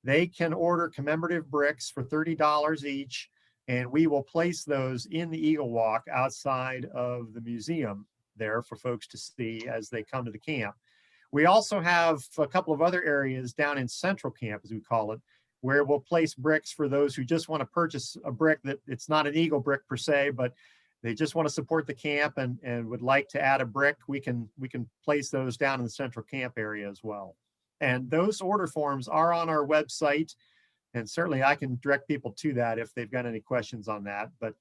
they can order commemorative bricks for $30 each, and we will place those in the Eagle Walk outside of the museum there for folks to see as they come to the camp. We also have a couple of other areas down in Central Camp, as we call it, where we'll place bricks for those who just want to purchase a brick that it's not an Eagle brick per se, but they just want to support the camp and would like to add a brick. We can place those down in the Central Camp area as well. And those order forms are on our website. And certainly I can direct people to that if they've got any questions on that. But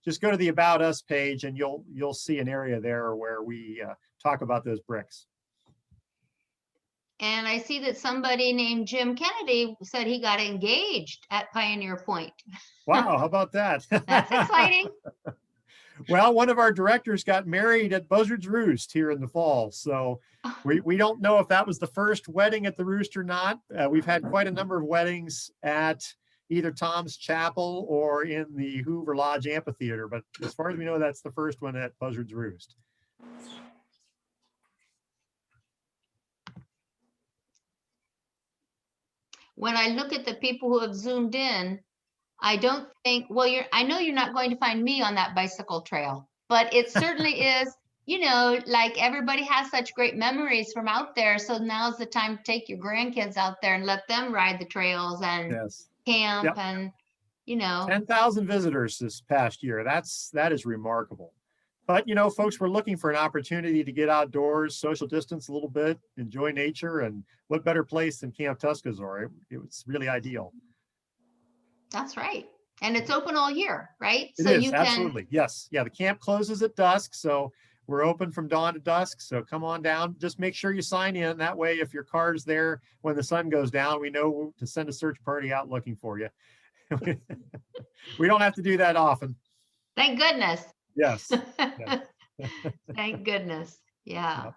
just go to the About Us page and you'll see an area there where we talk about those bricks. And I see that somebody named Jim Kennedy said he got engaged at Pioneer Point. Wow, how about that? That's exciting. Well, one of our directors got married at Buzzard's Roost here in the fall. So we don't know if that was the first wedding at the Roost or not. We've had quite a number of weddings at either Tom's Chapel or in the Hoover Lodge Amphitheater. But as far as we know, that's the first one at Buzzard's Roost. When I look at the people who have zoomed in, I don't think, well, I know you're not going to find me on that bicycle trail, but it certainly is, like everybody has such great memories from out there. So now's the time to take your grandkids out there and let them ride the trails and camp. Yep. And, 10,000 visitors this past year. That is remarkable. But, folks were looking for an opportunity to get outdoors, social distance a little bit, enjoy nature, and what better place than Camp Tuscasore? It was really ideal. That's right. And it's open all year, right? It is, absolutely. Yes. Yeah, the camp closes at dusk, so we're open from dawn to dusk. So come on down. Just make sure you sign in. That way, if your car's there when the sun goes down, we know to send a search party out looking for you. We don't have to do that often. Thank goodness. Yes. Yes. Thank goodness. Yeah. Yep.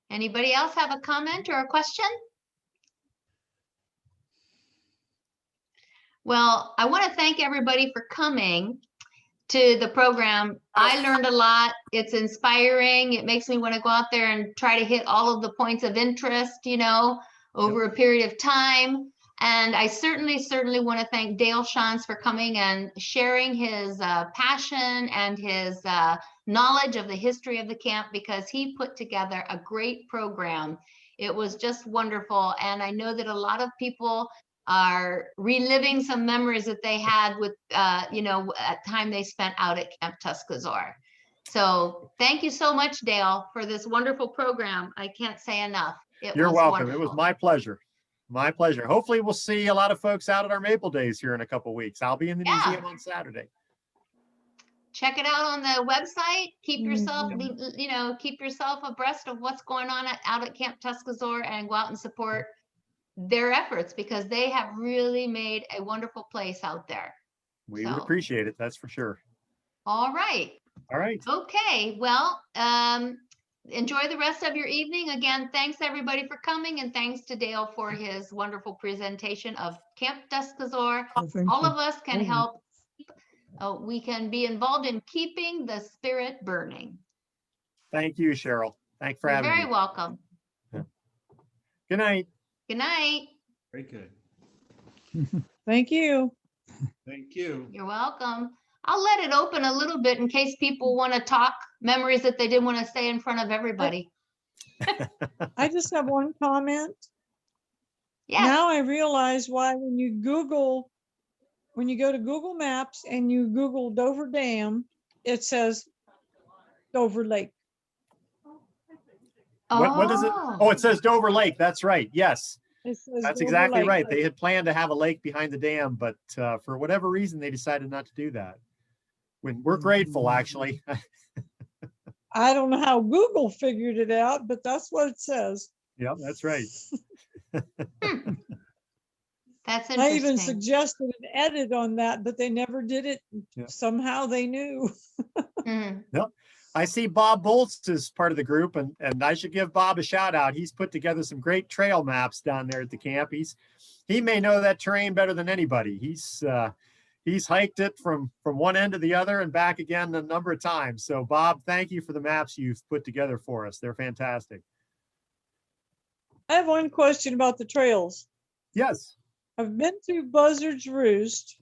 Anybody else have a comment or a question? Well, I want to thank everybody for coming. to the program. I learned a lot. It's inspiring. It makes me want to go out there and try to hit all of the points of interest, over a period of time. And I certainly want to thank Dale Tschantz for coming and sharing his passion and his knowledge of the history of the camp, because he put together a great program. It was just wonderful. And I know that a lot of people are reliving some memories that they had with, at time they spent out at Camp Tuscazoar. So thank you so much, Dale, for this wonderful program. I can't say enough. You're was welcome. wonderful. It was my pleasure. My pleasure. Hopefully we'll see a lot of folks out at our Maple Days here in a couple of weeks. I'll be in the museum on Saturday. Check it out on the website. Keep yourself, Mhm. keep yourself abreast of what's going on out at Camp Tuscazoar, and go out and support their efforts, because they have really made a wonderful place out there. We would So. appreciate it. That's for sure. All right. All right. Okay. Well, enjoy the rest of your evening. Again, thanks everybody for coming, and thanks to Dale for his wonderful presentation of Camp Tuscazoar. Oh, thank All you. of us can help. We can be involved in keeping the spirit burning. Thank you, Cheryl. Thanks for You're having very me. welcome. Good night. Good night. Very good. Thank you. Thank you. You're welcome. I'll let it open a little bit in case people want to talk memories that they didn't want to say in front of everybody. I just have one comment. Yes. Now I realize why when you go to Google Maps and you Google Dover Dam, it says Dover Lake. What is it? Oh, it says Dover Lake. That's right. Yes, It says that's Dover exactly Lake. right. They had planned to have a lake behind the dam, but for whatever reason, they decided not to do that. We're grateful, actually. I don't know how Google figured it out, but that's what it says. Yep, that's right. That's I even interesting. suggested an edit on that, but they never did it. Yeah. Somehow they knew. Mhm. I see Bob Bolts is part of the group, and I should give Bob a shout out. He's put together some great trail maps down there at the camp. He may know that terrain better than anybody. He's hiked it from one end to the other and back again a number of times. So Bob, thank you for the maps you've put together for us. They're fantastic. I have one question about the trails. Yes. I've been to Buzzard's Roost,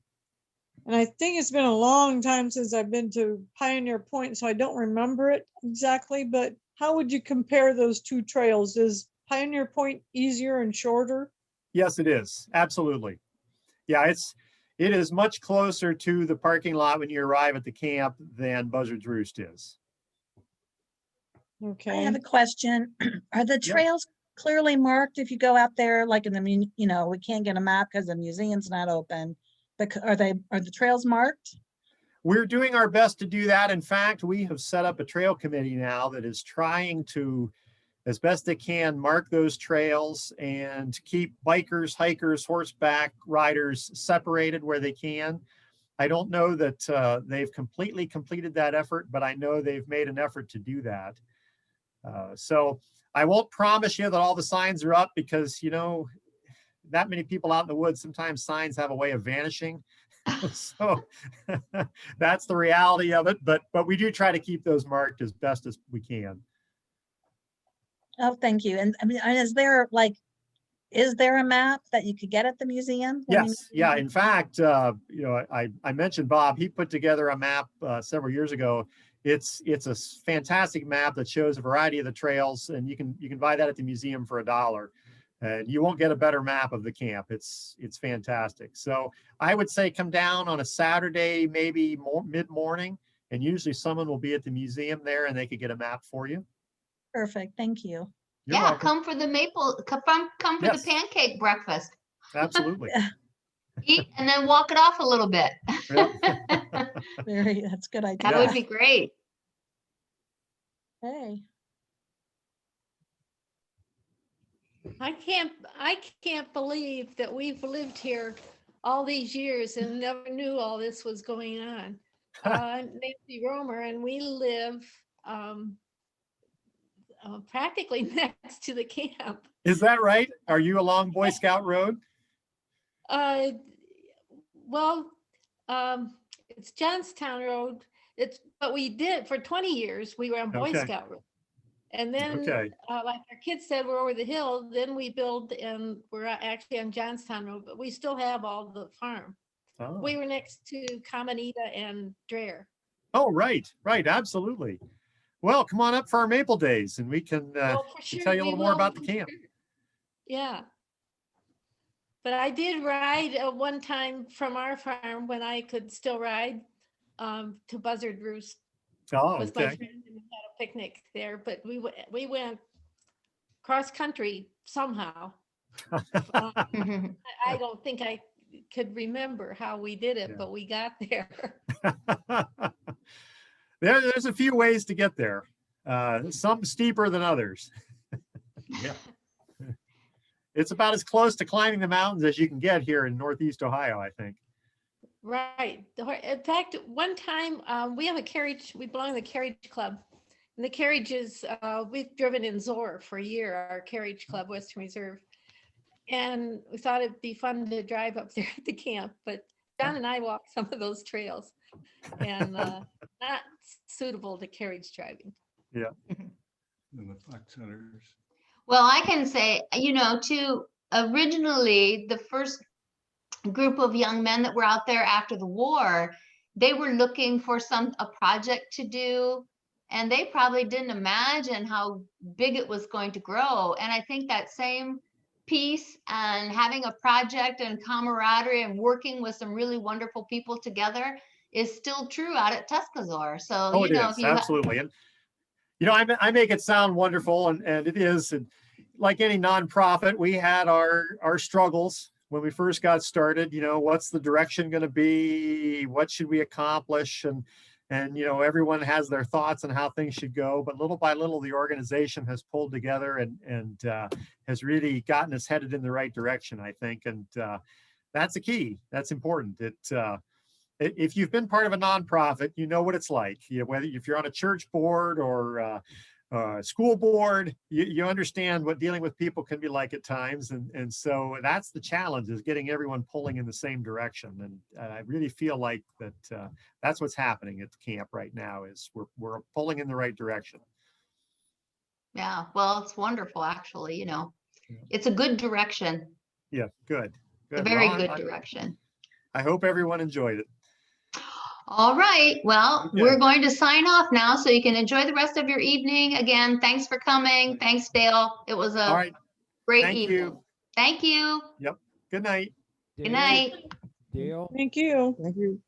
and I think it's been a long time since I've been to Pioneer Point, so I don't remember it exactly, but how would you compare those two trails? Is Pioneer Point easier and shorter? Yes, it is. Absolutely. Yeah, it is much closer to the parking lot when you arrive at the camp than Buzzard's Roost is. Okay. I have a question. Are the trails clearly marked if you go out there, like in the, we can't get a map because the museum's not open, but are the trails marked? We're doing our best to do that. In fact, we have set up a trail committee now that is trying to, as best they can, mark those trails and keep bikers, hikers, horseback riders separated where they can. I don't know that they've completely completed that effort, but I know they've made an effort to do that. So I won't promise you that all the signs are up, because, that many people out in the woods, sometimes signs have a way of vanishing. So that's the reality of it. But we do try to keep those marked as best as we can. Oh, thank you. And I mean, is there a map that you could get at the museum? Yes. Yeah. In fact, I mentioned Bob. He put together a map several years ago. It's a fantastic map that shows a variety of the trails, and you can buy that at the museum for $1. And you won't get a better map of the camp. It's fantastic. So I would say come down on a Saturday, maybe mid-morning, and usually someone will be at the museum there and they could get a map for you. Perfect. Thank you. You're Yeah, welcome. come for the come for Yes. the pancake breakfast. Absolutely. Eat and then walk it off a little bit. Yep. That's a good idea. That would be great. Hey. I can't believe that we've lived here all these years and never knew all this was going on. I'm Nancy Romer, and we live practically next to the camp. Is that right? Are you along Boy Scout Road? Well, It's Johnstown Road. But we did, for 20 years, we were on Boy Okay. Scout Road. And then, Okay. like our kids said, we're over the hill, then we build and we're actually on Johnstown Road, but we still have all the farm. Oh. We were next to Camanita and Dreher. Oh, right, absolutely. Well, come on up for our Maple Days and we can Well, for can sure, tell you a we little more will, about the for camp. sure. Yeah. But I did ride one time from our farm when I could still ride to Buzzard Roost Oh, with my okay. friend, and we had a picnic there, but we went cross country somehow. I don't think I could remember how we did it, Yeah. but we got there. There's a few ways to get there. Some steeper than others. Yeah. It's about as close to climbing the mountains as you can get here in Northeast Ohio, I think. Right. In fact, one time we have a carriage, we belong to the carriage club. And the carriages, we've driven in Zor for a year, our carriage club, Western Reserve. And we thought it'd be fun to drive up there at the camp, but John and I walked some of those trails and not suitable to carriage driving. Yeah. And the fox hunters. Well, I can say, too, originally, the first group of young men that were out there after the war, they were looking for a project to do, and they probably didn't imagine how big it was going to grow. And I think that same peace and having a project and camaraderie and working with some really wonderful people together is still true out at Tuscazoar. So, Oh, it if is, you absolutely. And, I make it sound wonderful, and it is. And like any nonprofit, we had our struggles when we first got started. What's the direction going to be? What should we accomplish? And everyone has their thoughts on how things should go. But little by little, the organization has pulled together and has really gotten us headed in the right direction, I think. And that's the key. That's important. If you've been part of a nonprofit, you know what it's like. Whether if you're on a church board or school board, you understand what dealing with people can be like at times. And so that's the challenge, is getting everyone pulling in the same direction. And I really feel like that's what's happening at the camp right now, is we're pulling in the right direction. Yeah, well, it's wonderful, actually, it's a good direction, Yeah, good. a very Well, good direction. I hope everyone enjoyed it. All right, well, Okay. we're going to sign off now, so you can enjoy the rest of your evening. Again, thanks for coming. Thanks, Dale. It was All a right. great Thank evening. you. Thank you. Good night. Good night. Dale, Thank you. thank you.